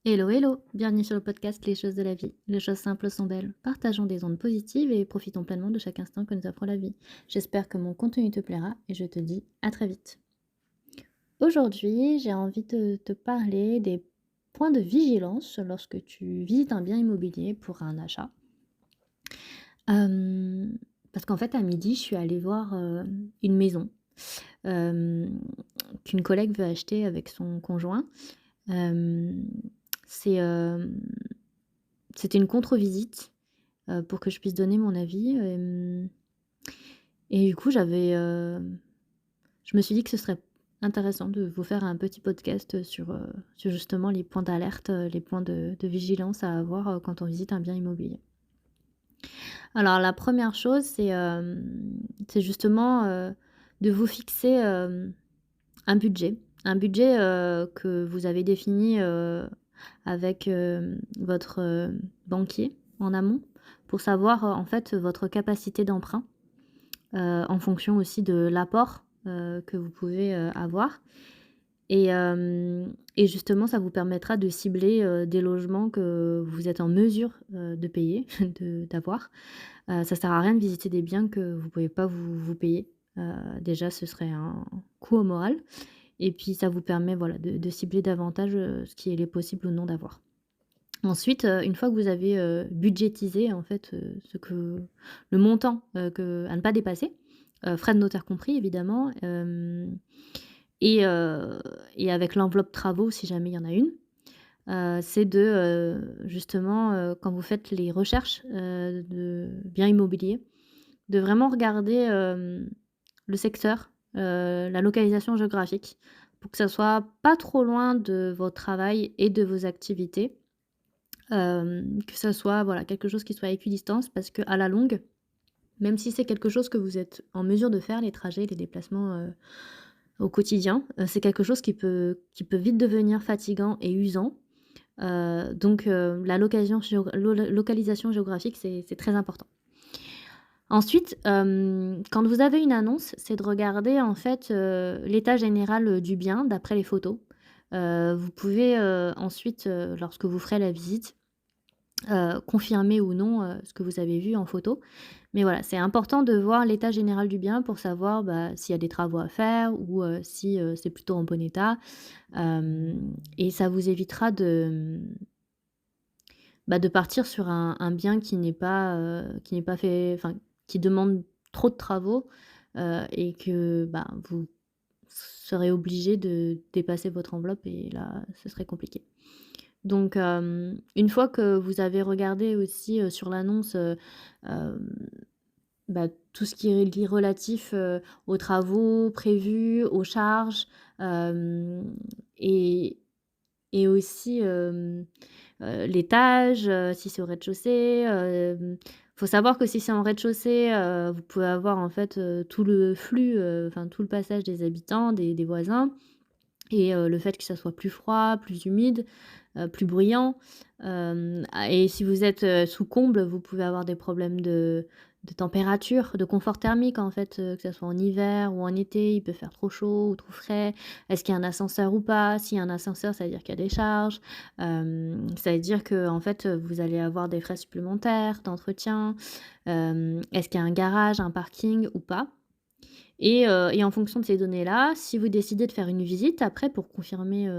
Hello, hello! Bienvenue sur le podcast Les choses de la vie. Les choses simples sont belles. Partageons des ondes positives et profitons pleinement de chaque instant que nous offre la vie. J'espère que mon contenu te plaira et je te dis à très vite. Aujourd'hui, j'ai envie de te parler des points de vigilance lorsque tu visites un bien immobilier pour un achat. Euh, Parce qu'en fait, à midi, je suis allée voir une maison euh, qu'une collègue veut acheter avec son conjoint. Euh, c'est, C'était une contre-visite. Pour que je puisse donner mon avis, et du coup, je me suis dit que ce serait intéressant de vous faire un petit podcast sur justement les points d'alerte, les points de vigilance à avoir, quand on visite un bien immobilier. Alors la première chose, c'est justement, de vous fixer, un budget, que vous avez défini, avec, votre, banquier en amont pour savoir, en fait, votre capacité d'emprunt, en fonction aussi de l'apport, que vous pouvez, avoir et justement ça vous permettra de cibler, des logements que vous êtes en mesure, de payer, d'avoir. Ça sert à rien de visiter des biens que vous pouvez pas vous payer. Déjà ce serait un coup au moral et puis ça vous permet, voilà, de cibler davantage, ce qu'il est possible ou non d'avoir. Ensuite, une fois que vous avez, budgétisé en fait, ce que le montant, que à ne pas dépasser, frais de notaire compris évidemment, et heu et avec l'enveloppe travaux si jamais il y en a une, c'est de, justement, quand vous faites les recherches, de biens immobiliers, de vraiment regarder, le secteur, la localisation géographique pour que ça soit pas trop loin de votre travail et de vos activités. Que ça soit, voilà, quelque chose qui soit à équidistance parce qu'à la longue, même si c'est quelque chose que vous êtes en mesure de faire, les trajets, les déplacements, au quotidien, c'est quelque chose qui peut vite devenir fatigant et usant. Donc la localisation géographique, c'est très important. Ensuite, quand vous avez une annonce, c'est de regarder en fait, l'état général, du bien d'après les photos. Vous pouvez, ensuite, lorsque vous ferez la visite, confirmer ou non, ce que vous avez vu en photo. Mais voilà, c'est important de voir l'état général du bien pour savoir, bah, s'il y a des travaux à faire ou, si, c'est plutôt en bon état. Et ça vous évitera de partir sur un bien qui n'est pas fait enfin, qui demande trop de travaux, et que, bah, vous serez obligé de dépasser votre enveloppe et là, ce serait compliqué. Donc, une fois que vous avez regardé aussi, sur l'annonce, hem, bah, tout ce qui est lié relatif, aux travaux prévus, aux charges, hem et et aussi, l'étage, si c'est au rez-de-chaussée, faut savoir que si c'est en rez-de-chaussée, vous pouvez avoir en fait, tout le flux, enfin tout le passage des habitants, des voisins et le fait que ça soit plus froid, plus humide, plus bruyant, et si vous êtes, sous comble, vous pouvez avoir des problèmes de température, de confort thermique en fait, que ça soit en hiver ou en été, il peut faire trop chaud ou trop frais. Est-ce qu'il y a un ascenseur ou pas? S'il y a un ascenseur, ça veut dire qu'il y a des charges, ça veut dire que en fait, vous allez avoir des frais supplémentaires d'entretien. Est-ce qu'il y a un garage, un parking ou pas? Et en fonction de ces données-là, si vous décidez de faire une visite après pour confirmer,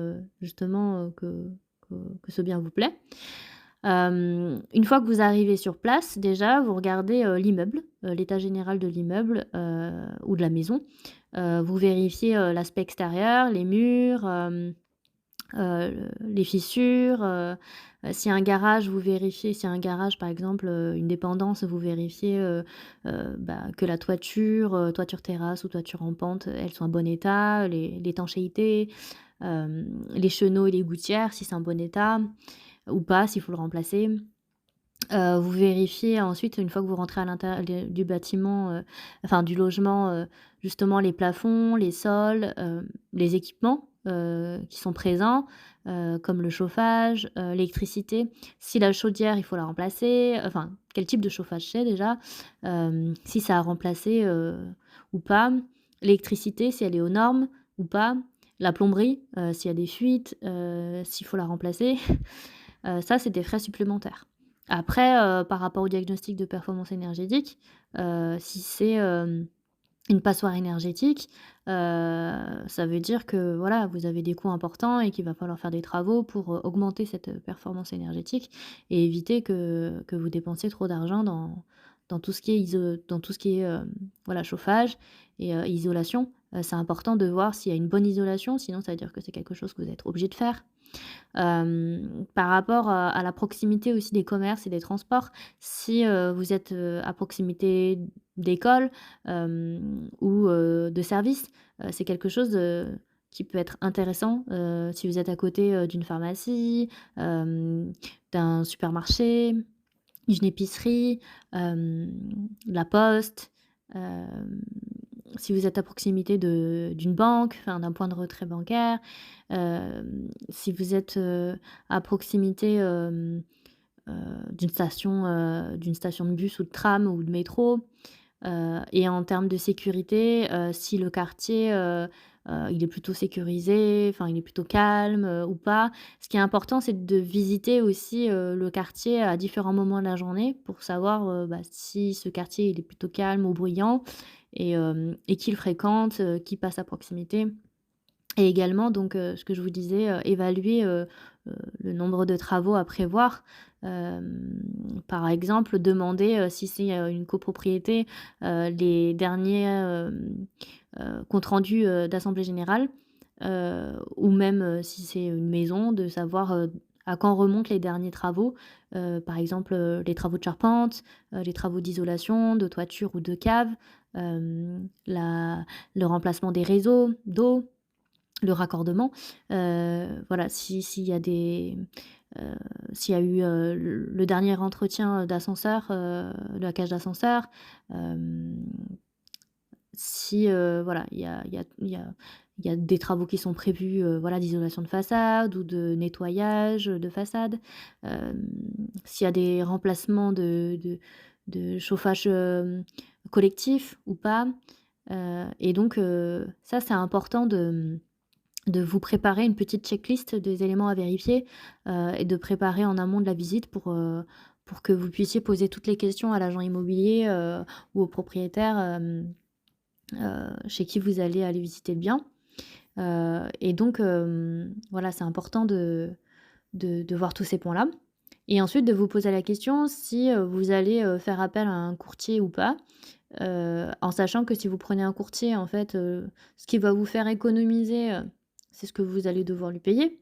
justement, que ce bien vous plaît, une fois que vous arrivez sur place, déjà, vous regardez, l'immeuble, l'état général de l'immeuble, ou de la maison. Vous vérifiez, l'aspect extérieur, les murs, les fissures, s'il y a un garage, vous vérifiez s'il y a un garage, par exemple, une dépendance, vous vérifiez, bah, que la toiture, toiture terrasse ou toiture en pente, elles sont en bon état, l'étanchéité, les chenaux et les gouttières, si c'est en bon état ou pas, s'il faut le remplacer. Vous vérifiez ensuite, une fois que vous rentrez à l'intérieur du bâtiment, enfin du logement, justement les plafonds, les sols, les équipements, qui sont présents, comme le chauffage, l'électricité. Si la chaudière, il faut la remplacer, enfin quel type de chauffage c'est déjà, si ça a remplacé, ou pas. L'électricité, si elle est aux normes ou pas. La plomberie, s'il y a des fuites, s'il faut la remplacer, ça, c'est des frais supplémentaires. Après, par rapport au diagnostic de performance énergétique, si c'est, une passoire énergétique, ça veut dire que, voilà, vous avez des coûts importants et qu'il va falloir faire des travaux pour, augmenter cette, performance énergétique et éviter que vous dépensiez trop d'argent dans tout ce qui est voilà, chauffage et isolation. C'est important de voir s'il y a une bonne isolation, sinon ça veut dire que c'est quelque chose que vous êtes obligé de faire. Par rapport à la proximité aussi des commerces et des transports, si, vous êtes, à proximité d'écoles, ou, de services, c'est quelque chose, qui peut être intéressant, si vous êtes à côté, d'une pharmacie, d'un supermarché, d'une épicerie, la poste, hem, si vous êtes à proximité d'une banque, enfin d'un point de retrait bancaire, si vous êtes, à proximité, d'une station de bus ou de tram ou de métro. Et en termes de sécurité, si le quartier, il est plutôt sécurisé, enfin il est plutôt calme, ou pas. Ce qui est important, c'est de visiter aussi, le quartier à différents moments de la journée pour savoir, bah, si ce quartier il est plutôt calme ou bruyant et qui le fréquente, qui passe à proximité. Et également donc, ce que je vous disais, évaluer, le nombre de travaux à prévoir. Par exemple, demander, si c'est, une copropriété, les derniers, comptes rendus, d'assemblée générale, ou même, si c'est une maison, de savoir, à quand remontent les derniers travaux. Par exemple, les travaux de charpente, les travaux d'isolation, de toiture ou de cave, la le remplacement des réseaux d'eau. Le raccordement, voilà, s'il y a heu, s'il y a eu, le dernier entretien d'ascenseur, de la cage d'ascenseur, hem, si, voilà, il y a des travaux qui sont prévus, voilà, d'isolation de façade ou de nettoyage, de façade, hem, s'il y a des remplacements de chauffage, collectif ou pas, et donc ça, c'est important de vous préparer une petite checklist des éléments à vérifier, et de préparer en amont de la visite pour que vous puissiez poser toutes les questions à l'agent immobilier, ou au propriétaire, chez qui vous allez aller visiter le bien. Et donc voilà, c'est important de voir tous ces points-là et ensuite de vous poser la question si, vous allez, faire appel à un courtier ou pas, en sachant que si vous prenez un courtier, en fait, ce qui va vous faire économiser, c'est ce que vous allez devoir lui payer.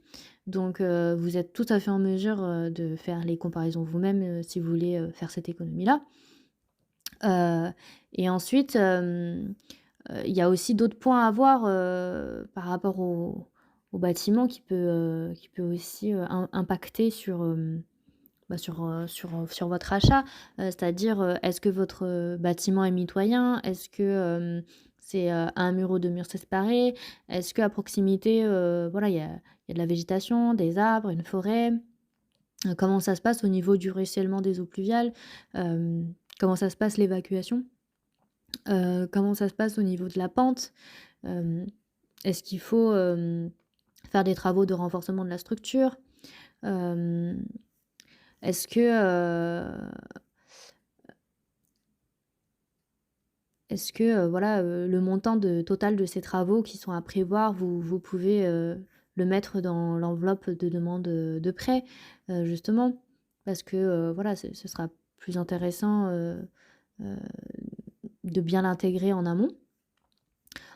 Donc vous êtes tout à fait en mesure, de faire les comparaisons vous-même, si vous voulez, faire cette économie-là. Heu et ensuite, il y a aussi d'autres points à voir, par rapport au bâtiment qui peut aussi, impacter sur, bah, sur votre achat, c'est-à-dire, est-ce que votre, bâtiment est mitoyen? Est-ce que, c'est, 1 mur ou 2 murs séparés? Est-ce qu'à proximité, voilà, il y a de la végétation, des arbres, une forêt? Comment ça se passe au niveau du ruissellement des eaux pluviales? Comment ça se passe l'évacuation? Comment ça se passe au niveau de la pente? Hem, est-ce qu'il faut, faire des travaux de renforcement de la structure? Hem, est-ce que, voilà, le montant total de ces travaux qui sont à prévoir, vous pouvez, le mettre dans l'enveloppe de demande, de prêt, justement? Parce que, voilà, ce sera plus intéressant, heu, de bien l'intégrer en amont.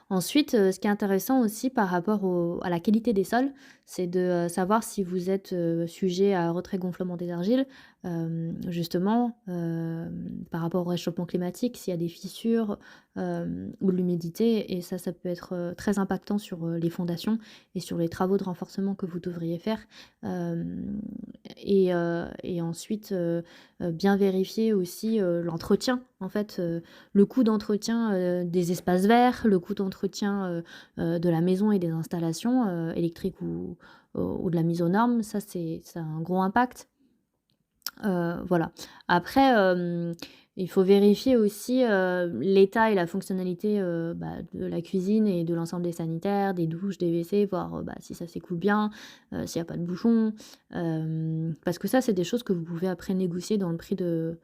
Ensuite, ce qui est intéressant aussi par rapport à la qualité des sols, c'est de, savoir si vous êtes, sujet à retrait-gonflement des argiles, justement, par rapport au réchauffement climatique, s'il y a des fissures, ou de l'humidité et ça peut être, très impactant sur, les fondations et sur les travaux de renforcement que vous devriez faire. Hem et ensuite, bien vérifier aussi, l'entretien, en fait, le coût d'entretien, des espaces verts, le coût d'entretien, de la maison et des installations, électriques ou de la mise aux normes, ça a un gros impact. Voilà. Après, Il faut vérifier aussi, l'état et la fonctionnalité, de la cuisine et de l'ensemble des sanitaires, des douches, des WC, voir, si ça s'écoule bien, s'il y a pas de bouchons. Parce que ça, c'est des choses que vous pouvez après négocier dans le prix heu,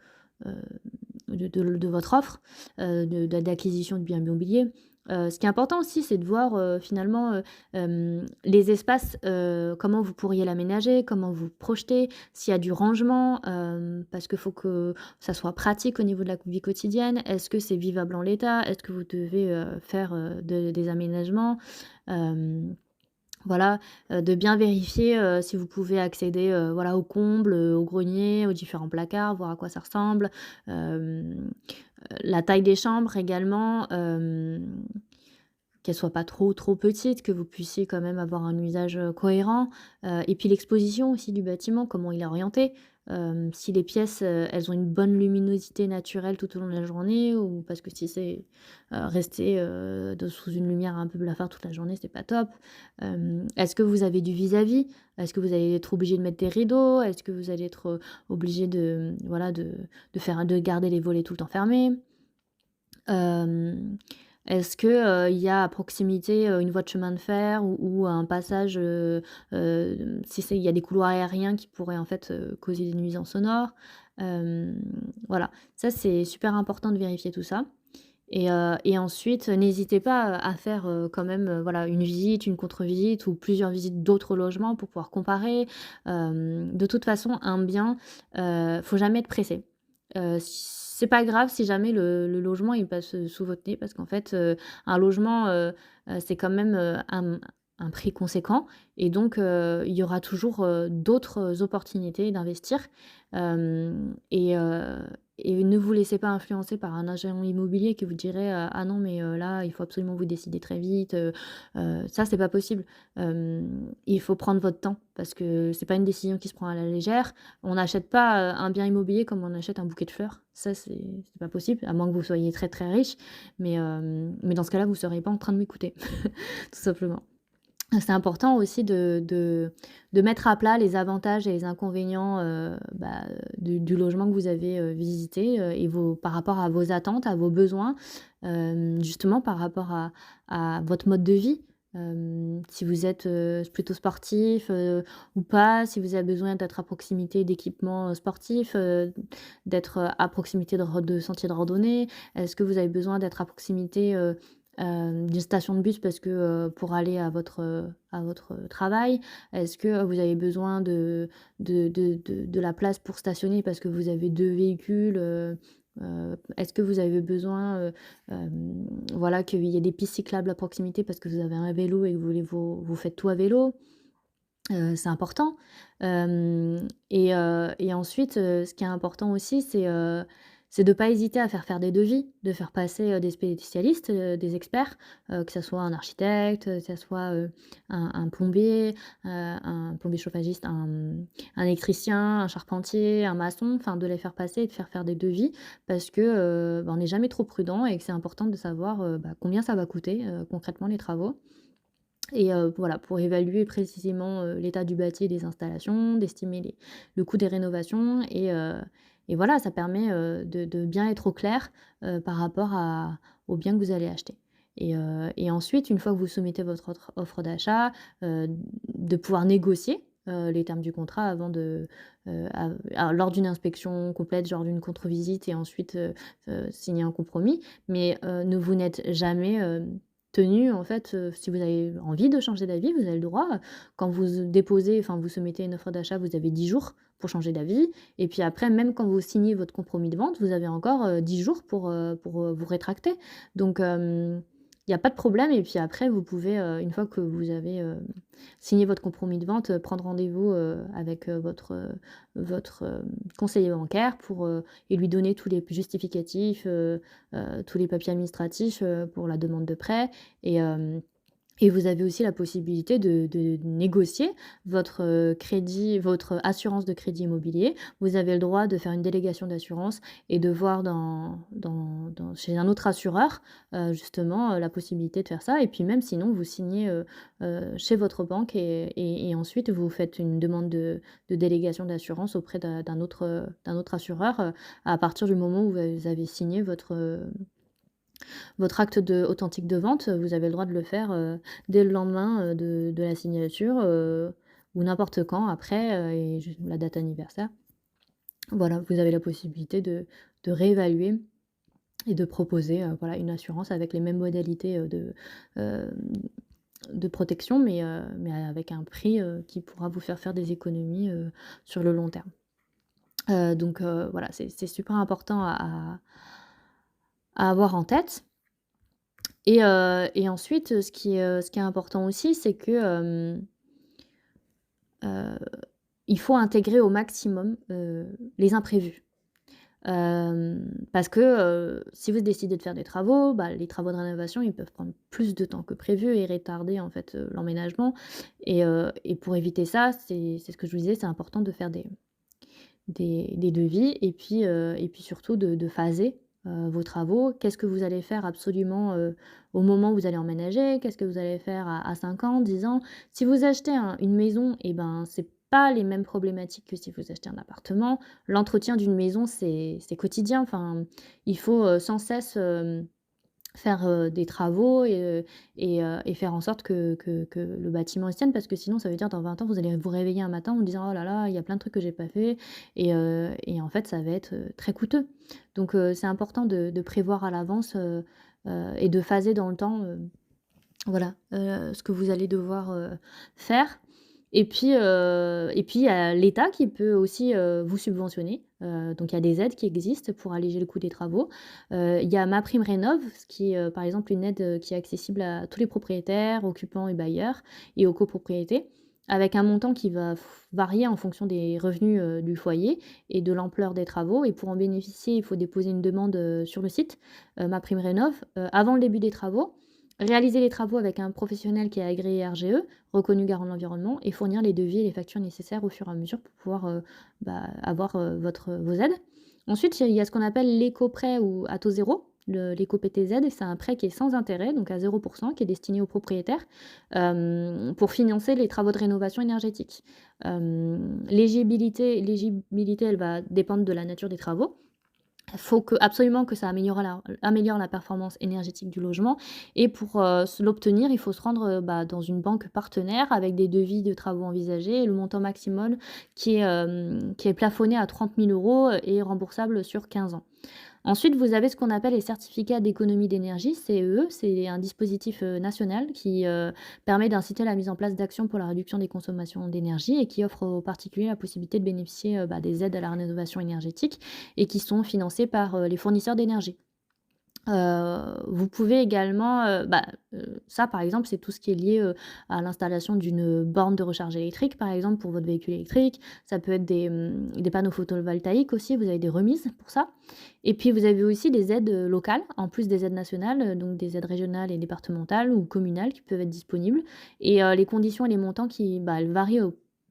de votre offre, d'acquisition de biens immobiliers. Ce qui est important aussi, c'est de voir, finalement, les espaces, comment vous pourriez l'aménager, comment vous projetez, s'il y a du rangement, parce qu'il faut que ça soit pratique au niveau de la vie quotidienne. Est-ce que c'est vivable en l'état? Est-ce que vous devez, faire, des aménagements? Hem voilà, de bien vérifier, si vous pouvez accéder, voilà, aux combles, aux greniers, aux différents placards, voir à quoi ça ressemble. La taille des chambres également, qu'elles soient pas trop petites, que vous puissiez quand même avoir un usage, cohérent, et puis l'exposition aussi du bâtiment, comment il est orienté. Si les pièces, elles ont une bonne luminosité naturelle tout au long de la journée ou parce que si c'est, resté, sous une lumière un peu blafarde toute la journée, c'est pas top. Est-ce que vous avez du vis-à-vis? Est-ce que vous allez être obligé de mettre des rideaux? Est-ce que vous allez être, obligé de, voilà, de garder les volets tout le temps fermés? Hem, Est-ce que, il y a à proximité, une voie de chemin de fer ou un passage, si c'est il y a des couloirs aériens qui pourraient en fait, causer des nuisances sonores? Hem, voilà, ça c'est super important de vérifier tout ça et ensuite, n'hésitez pas, à faire, quand même, voilà, une visite, une contre-visite ou plusieurs visites d'autres logements pour pouvoir comparer. De toute façon, un bien, faut jamais être pressé. C'est pas grave si jamais le logement il passe, sous votre nez parce qu'en fait, un logement, c'est quand même, un prix conséquent et donc il y aura toujours, d'autres opportunités d'investir. Et ne vous laissez pas influencer par un agent immobilier qui vous dirait, «Ah non mais là, il faut absolument vous décider très vite», ça c'est pas possible. Il faut prendre votre temps parce que c'est pas une décision qui se prend à la légère. On n'achète pas, un bien immobilier comme on achète un bouquet de fleurs. Ça, c'est pas possible, à moins que vous soyez très, très riche. Mais dans ce cas-là, vous ne seriez pas en train de m'écouter, tout simplement. C'est important aussi de mettre à plat les avantages et les inconvénients, du logement que vous avez, visité, et par rapport à vos attentes, à vos besoins, justement par rapport à votre mode de vie. Si vous êtes, plutôt sportif, ou pas, si vous avez besoin d'être à proximité d'équipements, sportifs, d'être, à proximité de sentiers de randonnée. Est-ce que vous avez besoin d'être à proximité, d'une station de bus parce que, pour aller à votre travail? Est-ce que, vous avez besoin de la place pour stationner parce que vous avez 2 véhicules? Est-ce que vous avez besoin, voilà, qu'il y ait des pistes cyclables à proximité parce que vous avez un vélo et que vous faites tout à vélo? C'est important. Et ensuite, ce qui est important aussi, c'est de pas hésiter à faire des devis, de faire passer, des spécialistes, des experts, que ça soit un architecte, que ça soit, un plombier chauffagiste, un électricien, un charpentier, un maçon, enfin de les faire passer et de faire des devis parce que, on n'est jamais trop prudent et que c'est important de savoir, combien ça va coûter, concrètement les travaux. Et voilà, pour évaluer précisément, l'état du bâti et des installations, d'estimer le coût des rénovations et voilà, ça permet, de bien être au clair, par rapport au bien que vous allez acheter. Et ensuite, une fois que vous soumettez votre offre d'achat, de pouvoir négocier, les termes du contrat avant lors d'une inspection complète, genre d'une contre-visite et ensuite, signer un compromis. Mais, ne vous n'êtes jamais, tenu en fait, si vous avez envie de changer d'avis, vous avez le droit. Quand vous déposez, enfin vous soumettez une offre d'achat, vous avez 10 jours pour changer d'avis et puis après même quand vous signez votre compromis de vente, vous avez encore, 10 jours pour, vous rétracter. Donc il y a pas de problème et puis après vous pouvez, une fois que vous avez, signé votre compromis de vente, prendre rendez-vous, avec, conseiller bancaire et lui donner tous les justificatifs, tous les papiers administratifs, pour la demande de prêt et Et vous avez aussi la possibilité de négocier votre, crédit votre assurance de crédit immobilier. Vous avez le droit de faire une délégation d'assurance et de voir chez un autre assureur, justement, la possibilité de faire ça et puis même sinon vous signez, chez votre banque et ensuite vous faites une demande de délégation d'assurance auprès d'un autre assureur, à partir du moment où vous avez signé votre acte authentique de vente, vous avez le droit de le faire, dès le lendemain, de la signature, ou n'importe quand après, et ju la date anniversaire. Voilà, vous avez la possibilité de réévaluer et de proposer, voilà, une assurance avec les mêmes modalités, hem, de protection, mais avec un prix, qui pourra vous faire des économies, sur le long terme. Donc voilà, c'est super important à avoir en tête. Et ensuite, ce qui est important aussi, c'est que, heu, il faut intégrer au maximum, les imprévus. Parce que, si vous décidez de faire des travaux, bah, les travaux de rénovation, ils peuvent prendre plus de temps que prévu et retarder, en fait, l'emménagement et pour éviter ça, c'est ce que je vous disais, c'est important de faire des devis et puis surtout de phaser, vos travaux. Qu'est-ce que vous allez faire absolument, au moment où vous allez emménager? Qu'est-ce que vous allez faire à 5 ans, 10 ans? Si vous achetez une maison et ben, c'est pas les mêmes problématiques que si vous achetez un appartement. L'entretien d'une maison, c'est quotidien, enfin, il faut, sans cesse, faire, des travaux et faire en sorte que le bâtiment se tienne parce que sinon ça veut dire dans 20 ans vous allez vous réveiller un matin en vous disant: «Oh là là, il y a plein de trucs que j'ai pas fait» et en fait ça va être, très coûteux. Donc c'est important de prévoir à l'avance, et de phaser dans le temps, voilà, ce que vous allez devoir, faire et puis il y a l'État qui peut aussi, vous subventionner, donc il y a des aides qui existent pour alléger le coût des travaux. Il y a MaPrimeRénov', ce qui est, par exemple une aide, qui est accessible à tous les propriétaires, occupants et bailleurs et aux copropriétés, avec un montant qui va varier en fonction des revenus, du foyer et de l'ampleur des travaux et pour en bénéficier, il faut déposer une demande, sur le site, MaPrimeRénov', avant le début des travaux. Réaliser les travaux avec un professionnel qui est agréé RGE, reconnu garant de l'environnement et fournir les devis et les factures nécessaires au fur et à mesure pour pouvoir, avoir, vos aides. Ensuite, il y a ce qu'on appelle l'éco-prêt ou à taux zéro, l'éco-PTZ et c'est un prêt qui est sans intérêt, donc à 0 qui est destiné aux propriétaires, pour financer les travaux de rénovation énergétique. L'éligibilité, elle va dépendre de la nature des travaux. Il faut absolument que ça améliore la performance énergétique du logement et pour, l'obtenir, il faut se rendre, dans une banque partenaire avec des devis de travaux envisagés et le montant maximum qui est plafonné à 30 000 € et remboursable sur 15 ans. Ensuite, vous avez ce qu'on appelle les certificats d'économie d'énergie, CEE. C'est un dispositif, national qui, permet d'inciter à la mise en place d'actions pour la réduction des consommations d'énergie et qui offre aux particuliers la possibilité de bénéficier, des aides à la rénovation énergétique et qui sont financées par, les fournisseurs d'énergie. Vous pouvez également, ça par exemple, c'est tout ce qui est lié, à l'installation d'une borne de recharge électrique, par exemple, pour votre véhicule électrique. Ça peut être des panneaux photovoltaïques aussi, vous avez des remises pour ça. Et puis vous avez aussi des aides, locales, en plus des aides nationales, donc des aides régionales et départementales ou communales qui peuvent être disponibles et les conditions et les montants elles varient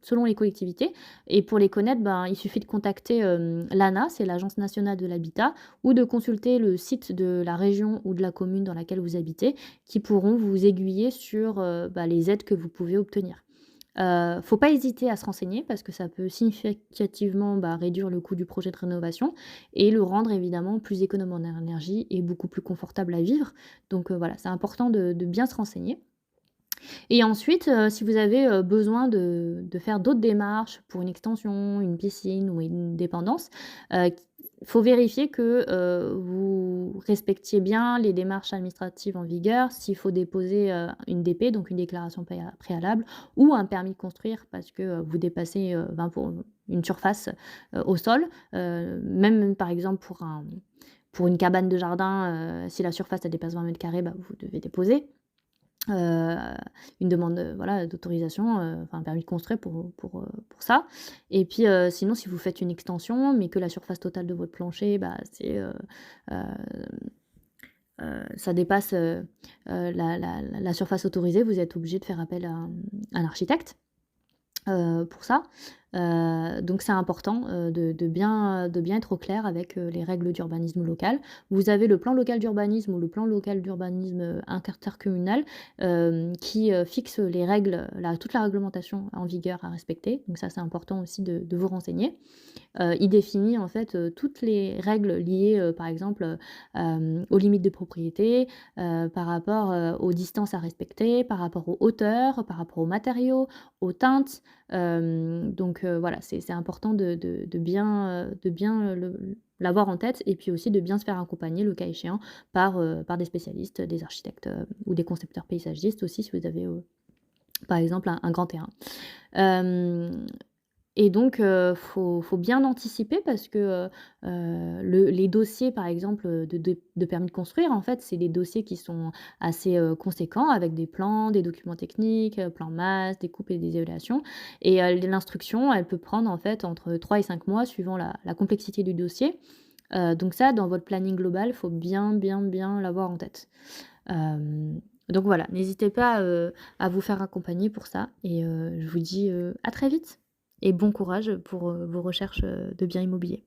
selon les collectivités et pour les connaître, il suffit de contacter, l'ANA, c'est l'Agence nationale de l'habitat ou de consulter le site de la région ou de la commune dans laquelle vous habitez, qui pourront vous aiguiller sur, les aides que vous pouvez obtenir. Faut pas hésiter à se renseigner parce que ça peut significativement, réduire le coût du projet de rénovation et le rendre évidemment plus économe en énergie et beaucoup plus confortable à vivre. Donc, voilà, c'est important de bien se renseigner. Et ensuite, si vous avez, besoin de faire d'autres démarches pour une extension, une piscine ou une dépendance, faut vérifier que, vous respectiez bien les démarches administratives en vigueur, s'il faut déposer, une DP, donc une déclaration préalable ou un permis de construire parce que, vous dépassez, pour une surface, au sol. Même par exemple pour une cabane de jardin, si la surface elle dépasse 20 m², vous devez déposer. Heu, une demande, voilà, d'autorisation, enfin un permis de construire pour ça et puis, sinon si vous faites une extension, mais que la surface totale de votre plancher, c'est, heu ça dépasse, la surface autorisée, vous êtes obligé de faire appel à un architecte. Pour ça. Donc c'est important, de bien être au clair avec, les règles d'urbanisme local. Vous avez le plan local d'urbanisme ou le plan local d'urbanisme, intercommunal, qui, fixe les règles, toute la réglementation en vigueur à respecter. Donc ça, c'est important aussi de vous renseigner. Il définit en fait, toutes les règles liées, par exemple, aux limites de propriété, par rapport, aux distances à respecter, par rapport aux hauteurs, par rapport aux matériaux, aux teintes. Donc voilà, c'est important de bien l'avoir en tête et puis aussi de bien se faire accompagner, le cas échéant, par des spécialistes, des architectes, ou des concepteurs paysagistes aussi si vous avez, par exemple un grand terrain. Hem et donc faut bien anticiper parce que, les dossiers par exemple, de permis de construire en fait, c'est des dossiers qui sont assez, conséquents avec des plans, des documents techniques, plans masse, des coupes et des évaluations et l'instruction, elle peut prendre en fait entre 3 et 5 mois suivant la complexité du dossier. Donc ça, dans votre planning global, faut bien, bien, bien l'avoir en tête. Donc voilà, n'hésitez pas, à vous faire accompagner pour ça et je vous dis, à très vite et bon courage pour, vos recherches, de biens immobiliers.